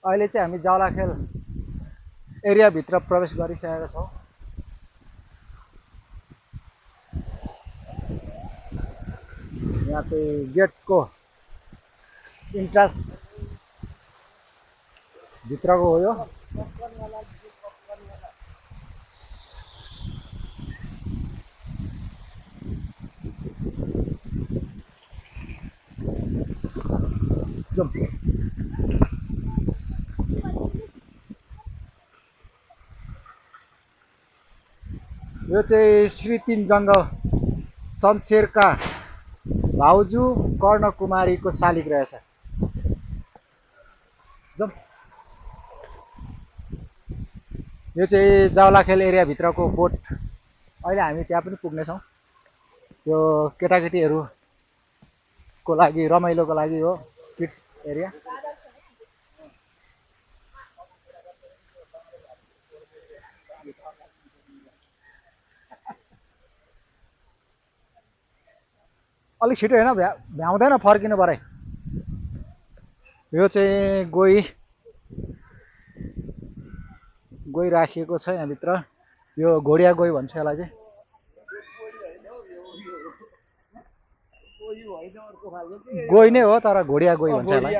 अहिले चाहिँ हामी जावलाखेल एरियाभित्र प्रवेश गरिसकेका छौँ। यहाँ चाहिँ गेटको इन्ट्रान्स भित्रको हो यो। यो चाहिँ श्री तीन जङ्गल शमशेरका भाउजू कर्णकुमारीको शालिग रहेछ। यो चाहिँ जावलाखेल एरियाभित्रको बोट। अहिले हामी त्यहाँ पनि पुग्नेछौँ। यो केटाकेटीहरूको लागि रमाइलोको लागि हो, किड्स एरिया। अलिक छिटो होइन, भ्याउँदैन फर्किनु परे। यो चाहिँ गोही राखिएको छ यहाँभित्र। यो घोडिया गोही भन्छ यसलाई चाहिँ। गोही नै हो तर घोडिया गोही भन्छ यसलाई।